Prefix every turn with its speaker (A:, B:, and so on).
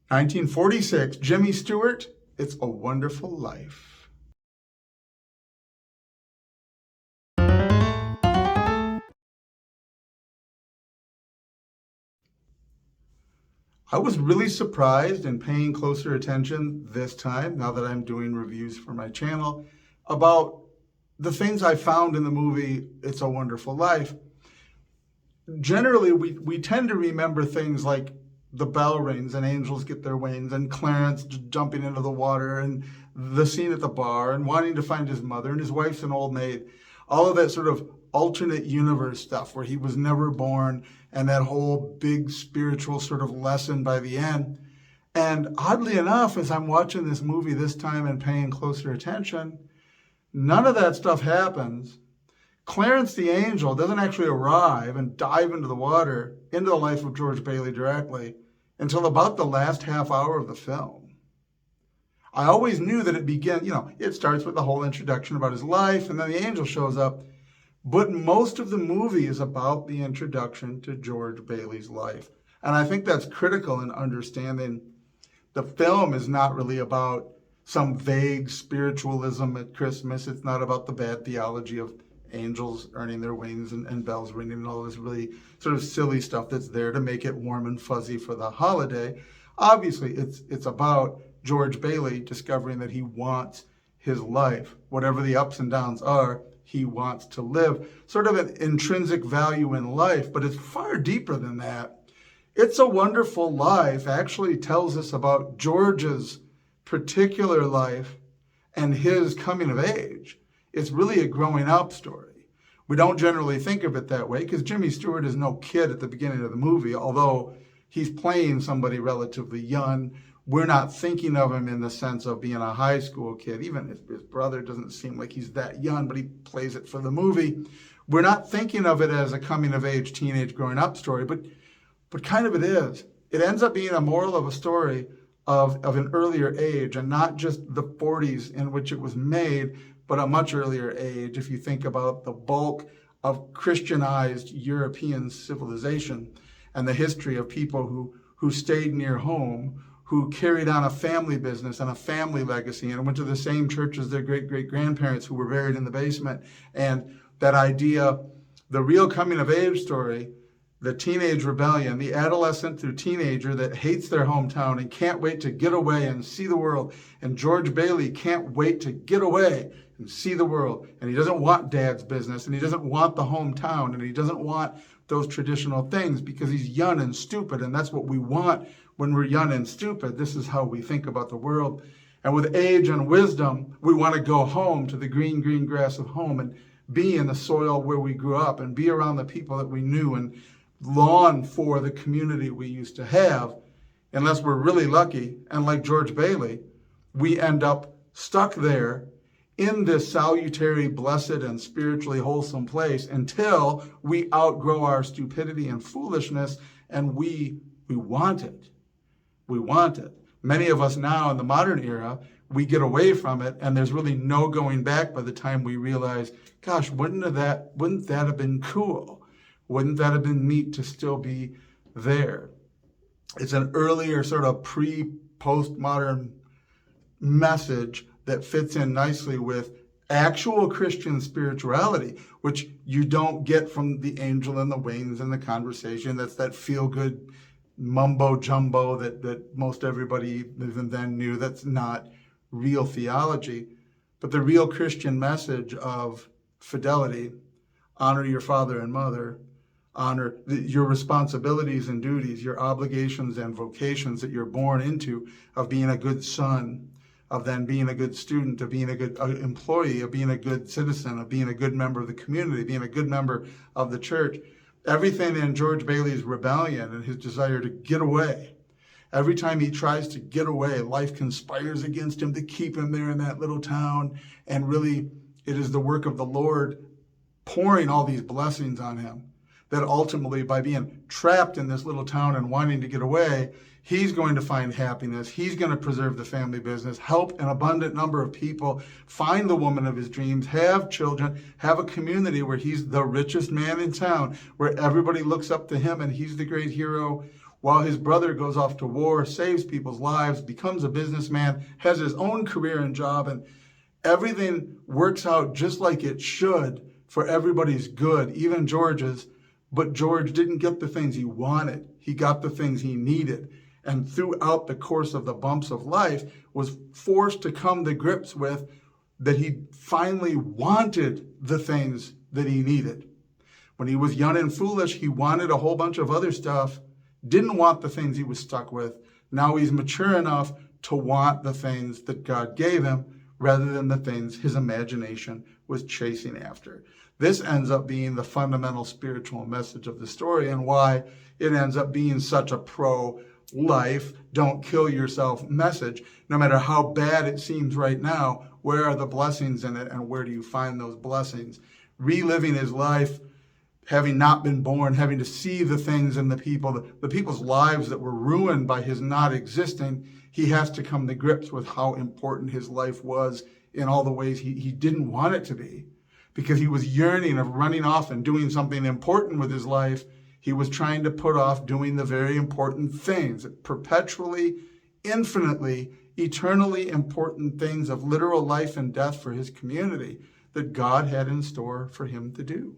A: 1946, Jimmy Stewart, It's a Wonderful Life. I was really surprised and paying closer attention this time, now that I'm doing reviews for my channel, about the things I found in the movie It's a Wonderful Life. Generally, we tend to remember things like the bell rings and angels get their wings and Clarence jumping into the water and the scene at the bar and wanting to find his mother and his wife's an old maid. All of that sort of alternate universe stuff where he was never born and that whole big spiritual sort of lesson by the end. And oddly enough, as I'm watching this movie this time and paying closer attention, none of that stuff happens. Clarence the angel doesn't actually arrive and dive into the water, into the life of George Bailey directly, until about the last half hour of the film. I always knew that it began, it starts with the whole introduction about his life, and then the angel shows up. But most of the movie is about the introduction to George Bailey's life. And I think that's critical in understanding the film is not really about some vague spiritualism at Christmas. It's not about the bad theology of angels earning their wings and bells ringing and all this really sort of silly stuff that's there to make it warm and fuzzy for the holiday. Obviously, it's about George Bailey discovering that he wants his life, whatever the ups and downs are, he wants to live. Sort of an intrinsic value in life, but it's far deeper than that. It's a Wonderful Life actually tells us about George's particular life and his coming of age. It's really a growing up story. We don't generally think of it that way because Jimmy Stewart is no kid at the beginning of the movie, although he's playing somebody relatively young. We're not thinking of him in the sense of being a high school kid. Even his brother doesn't seem like he's that young, but he plays it for the movie. We're not thinking of it as a coming of age, teenage growing up story, but kind of it is. It ends up being a moral of a story of an earlier age and not just the 40s in which it was made, but a much earlier age if you think about the bulk of Christianized European civilization and the history of people who stayed near home, who carried on a family business and a family legacy and went to the same church as their great-great-grandparents who were buried in the basement. And that idea, the real coming of age story, the teenage rebellion, the adolescent through teenager that hates their hometown and can't wait to get away and see the world. And George Bailey can't wait to get away and see the world. And he doesn't want dad's business, and he doesn't want the hometown, and he doesn't want those traditional things because he's young and stupid, and that's what we want when we're young and stupid. This is how we think about the world. And with age and wisdom, we want to go home to the green, green grass of home and be in the soil where we grew up and be around the people that we knew and long for the community we used to have. Unless we're really lucky, and like George Bailey, we end up stuck there in this salutary, blessed, and spiritually wholesome place until we outgrow our stupidity and foolishness, and we want it. We want it. Many of us now in the modern era, we get away from it, and there's really no going back by the time we realize, gosh, wouldn't that have been cool? Wouldn't that have been neat to still be there? It's an earlier sort of pre-postmodern message that fits in nicely with actual Christian spirituality, which you don't get from the angel and the wings and the conversation. That's that feel-good mumbo-jumbo that most everybody even then knew. That's not real theology. But the real Christian message of fidelity, honor your father and mother, honor your responsibilities and duties, your obligations and vocations that you're born into, of being a good son, of then being a good student, of being a good employee, of being a good citizen, of being a good member of the community, being a good member of the church. Everything in George Bailey's rebellion and his desire to get away. Every time he tries to get away, life conspires against him to keep him there in that little town. And really, it is the work of the Lord pouring all these blessings on him that ultimately, by being trapped in this little town and wanting to get away, he's going to find happiness. He's going to preserve the family business, help an abundant number of people, find the woman of his dreams, have children, have a community where he's the richest man in town, where everybody looks up to him and he's the great hero, while his brother goes off to war, saves people's lives, becomes a businessman, has his own career and job, and everything works out just like it should for everybody's good, even George's. But George didn't get the things he wanted. He got the things he needed. And throughout the course of the bumps of life, was forced to come to grips with that he finally wanted the things that he needed. When he was young and foolish, he wanted a whole bunch of other stuff, didn't want the things he was stuck with. Now he's mature enough to want the things that God gave him rather than the things his imagination was chasing after. This ends up being the fundamental spiritual message of the story and why it ends up being such a pro-life, don't kill yourself message. No matter how bad it seems right now, where are the blessings in it and where do you find those blessings? Reliving his life, having not been born, having to see the things and the people's lives that were ruined by his not existing, he has to come to grips with how important his life was in all the ways he didn't want it to be. Because he was yearning of running off and doing something important with his life, he was trying to put off doing the very important things, perpetually, infinitely, eternally important things of literal life and death for his community that God had in store for him to do.